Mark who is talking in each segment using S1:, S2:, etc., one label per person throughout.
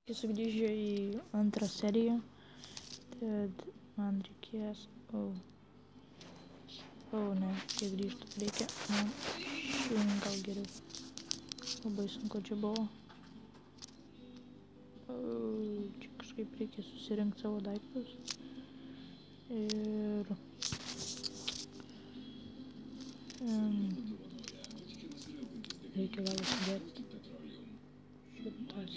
S1: Sugrįžę į antrą seriją, tad man reikės, ne, čia grįžtų reikia, man šiandien gal geriau, labai sunku čia buvo, čia kažkaip reikia susirinkti savo daiktus ir reikia gal įsidėti šitas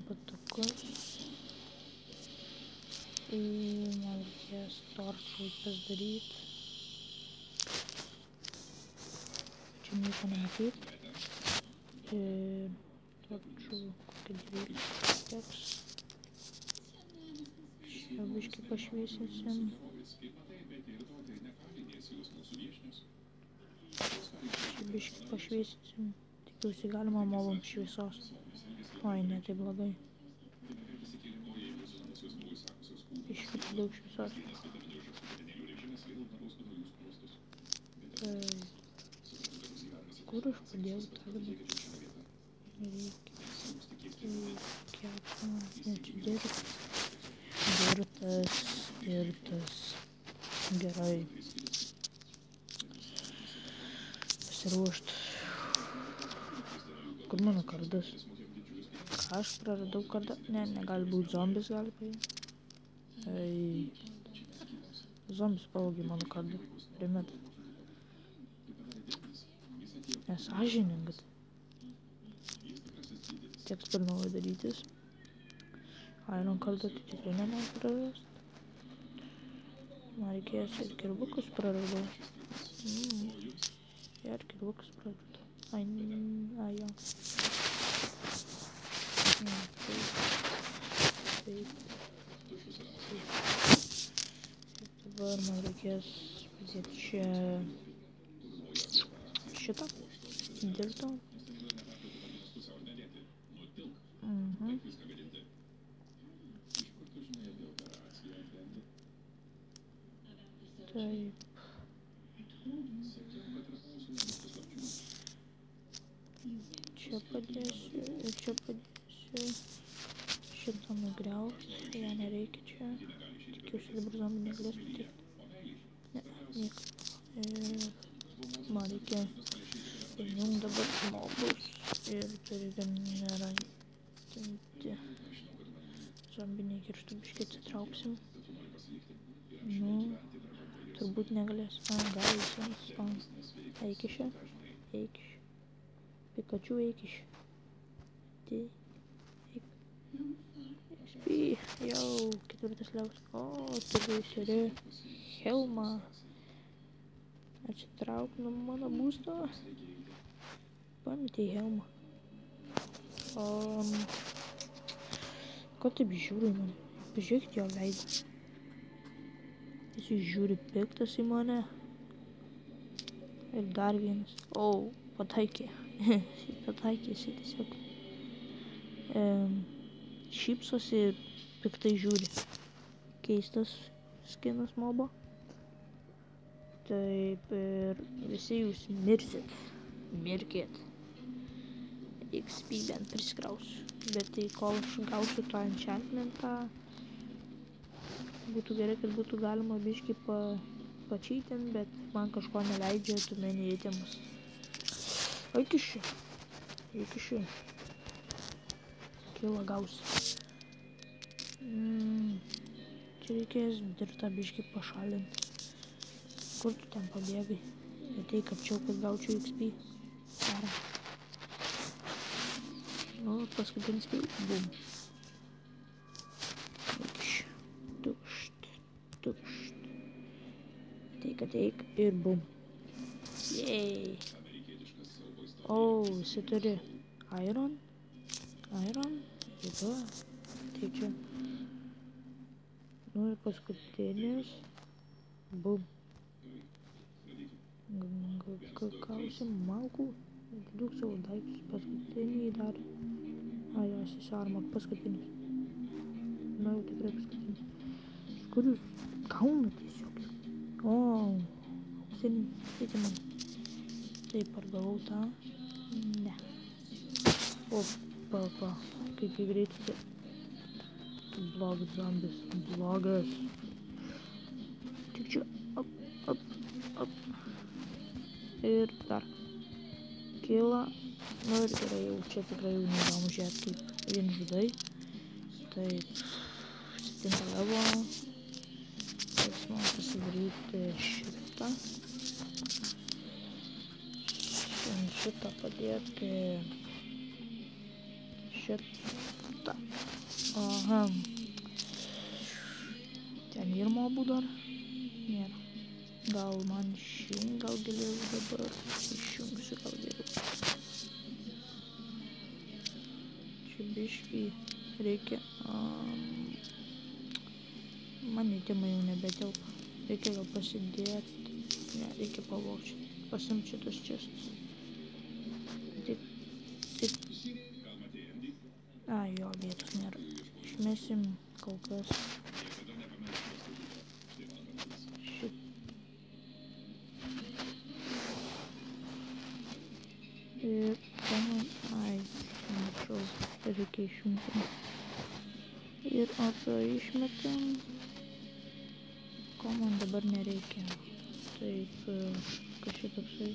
S1: batukus ir man reikės torčų pasidaryti, čia nieko nematyti ir torčų kokį 12 teks, čia biškį pašviesinsim. Biškį pašviesinsim, tikiuosi galima molom šviesos. Oi, ne, tai blogai. Biškį daug šviesos. Kur aš padėjau tą dabar? Reikia, ne, čia dirtas. Gerai. Pasiruošt. Kur mano kardas? Ką aš praradau kardą? Ne, negali būti zombis, gali paimti. Zombis pavogė mano kardą. Primet. Nesąžiningas. Teks per naują darytis. Iron kardą tai tikrai nenoriu prarast. Man reikės ir kirvukus praradau. Ir kirvukus praradau. Ai, jo. Taip. Dabar man reikės padėti čia šitą dirtą. Taip. Čia padėsiu ir čia padėsiu. Šitą nugriauti, ją nereikia čia. Tikiuosi dabar zombį negalės patikti. Ne, nieko. Ir man reikia įjungti dabar mobus ir turi generuoti. Zombį nekirštų biškį atsitrauksim. Nu, turbūt negalės. Gal visiems. Eik iš čia. Eik iš. Pikachu eik iš. Tai. Eik. SP. Jau, ketvirtas levas. O, turiu įsirė. Helma. Atsitrauk nuo mano būsto. Pametei Helmą. Ko taip žiūri į mane? Pažiūrėkit jo veidą. Jis žiūri piktas į mane. Ir dar vienas. Pataikė. Pataikė jis tiesiog. Šypsosi ir piktai žiūri. Keistas skinas mobo. Taip ir visi jūs mirsit. Mirkit. XP bent prisikrausiu. Bet tai kol aš gausiu tą enchantmentą, būtų gerai, kad būtų galima biškį pačytint, bet man kažko neleidžia tumeni įtimus. Eik iš čia. Kilą gausiu. Čia reikės dirtą biškį pašalinti. Kur tu ten pabėgai? Ateik apčiau, kad gaučiau XP. Gerai. Nu, paskutinis kai. Bum. Tukšt. Ateik ir bum. Jei. Visi turi iron. Jėga. Tai čia. Nu ir paskutinis. Bum. Gausim malkų. Daug savo daiktus. Paskutinį dar. Jis arma paskutinis. Nu jau tikrai paskutinis. Iš kur jūs gauna tiesiog? Auksiniai. Skaitai man. Taip, pargavau tą. Ne. Opa, kaip jį greitai. Blogas zombis, blogas. Tik čia, op. Ir dar. Kyla. Nu ir gerai, jau čia tikrai jau neįdomu žiūrėti kaip vien žudai. Taip, 7 levo. Taip, man pasidaryti šitą. Šitą padėti. Šitą. Aha. Ten ir mobų dar nėra. Gal man išjungi, gal geriau dabar išjungsiu, gal geriau. Čia biškį reikia. Man įtimai jau nebetelpa. Reikia gal pasidėti. Ne, reikia pavokti. Pasimti šitus čestus. Taip. Jo, vietos nėra. Išmesim kol kas. Ir mačiau, reikia išimti. Ir išmetam. Ko man dabar nereikia. Taip, kas čia toksai.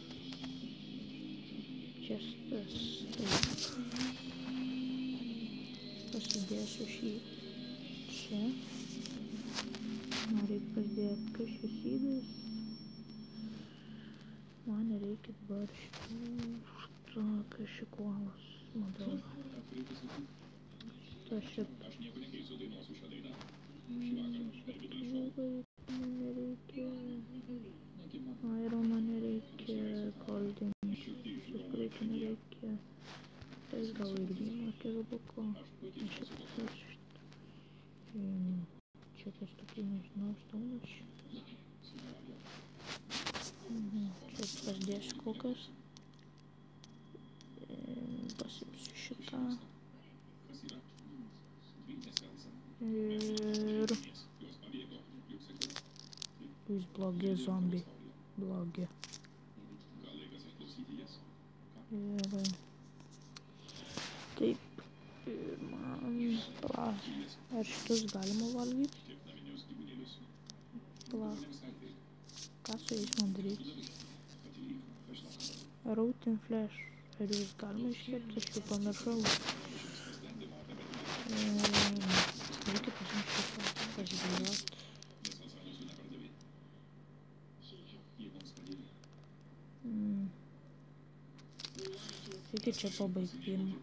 S1: Čestas, taip. Pasidėsiu šį čia. Man reikia pasidėti, kas šis įdas. Man reikia dabar šitą, kas šikuolas, matau. Šitą. Nereikia. Iron man nereikia. Golden. Šis nereikia. Tai gal ir vyno kelbuko. Čia kas tokie, nežinau, staunas. Čia pasidėsiu kol kas. Pasimsiu šitą. Ir... Jūs blogi zombiai. Blogi. Ir... Taip. Ir man... Ar šitus galima valgyti? Ką su jais man daryti? Rotten flesh. Ar jūs galima iškirti? Aš jau pamiršau. Reikia pasimti šitą. Pasidėlioti. Reikia čia pabaigti pirmą.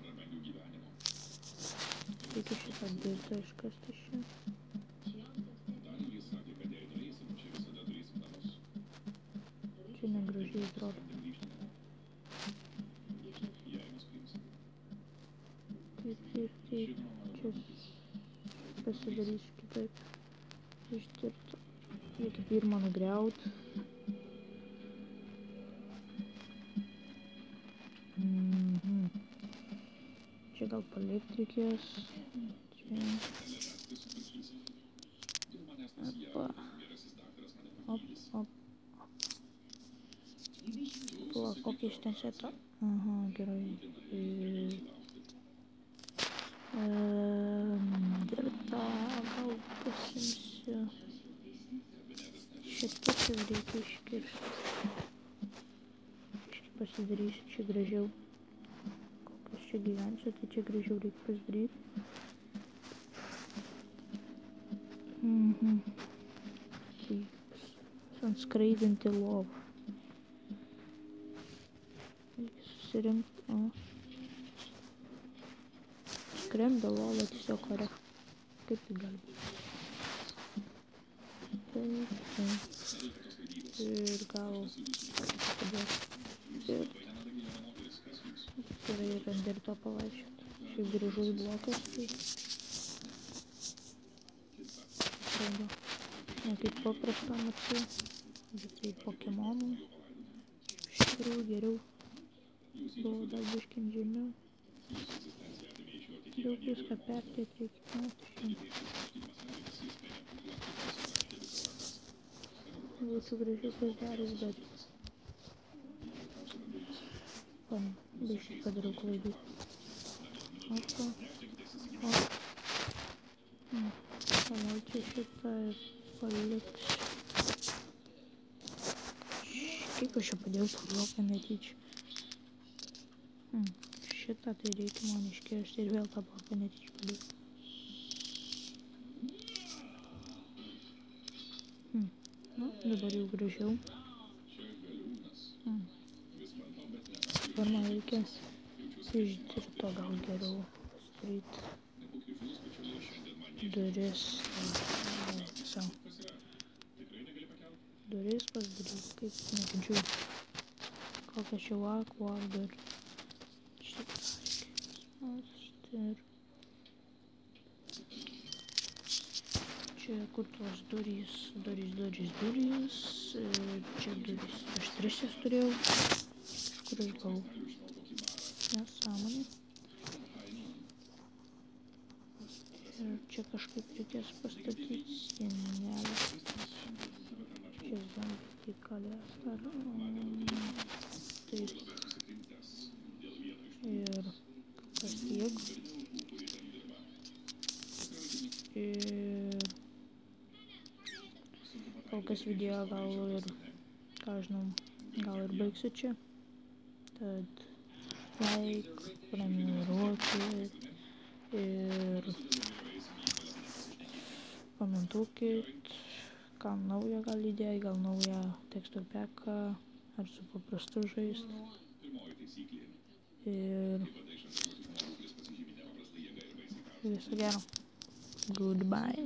S1: Reikia šitą dirtą iškasti iš čia. Čia negražiai atrodo. Taip. Čia pasidarysiu kitaip. Ištirta. Reikia pirmą nugriauti. Čia gal palikti reikės. Čia. Op. Pala, kokį iš ten setą? Aha, gerai. Dirtą gal pasimsiu. Šitas jau reikia iškirsti. Pasidarysiu čia gražiau. Kol kas čia gyvensiu, tai čia gražiau reikia pasidaryti. Taip. Skraidinti lovą. Reikia susirinkti. Skrenda lova tiesiog ore. Kaip tai gali būti? Taip. Ir gal ir gerai renderito pavaikščioti. Šiaip gražus blokas, tai atrodo ne kaip paprasta mačiau, bet tai Pokemonų. Iš tikrųjų geriau buvo dar biškį žemiau. Daug viską pertėti reikia. Būtų gražiau pasidaręs, bet biškį padariau klaidų. Opa. O. Palauk, šitą ir paliksiu. Kaip aš čia padėjau tą bloką netyčia? Šitą tai reikia man iškirsti ir vėl tą bloką netyčia padėjau. Nu, dabar jau gražiau. Dabar man reikės išdirto gal geriau pasidaryti duris. Duris pasidaryti kaip negidžiu. Kokią čia vakų dar. Šitą reikia. Čia kur tos durys. Čia durys. Aš 3 jas turėjau. Kur aš gavau? Nesąmonė. Ir čia kažkaip reikės pastatyti sienelę. Čia zombiai kalės dar. Taip. Ir kas tiek. Ir kol kas video gal ir, ką žinau, gal ir baigsiu čia. Tad like, prenumeruokit ir komentuokit, ką naują gal idėją, gal naują tekstur peką ar su paprastu žaist. Ir viso gero. Goodbye.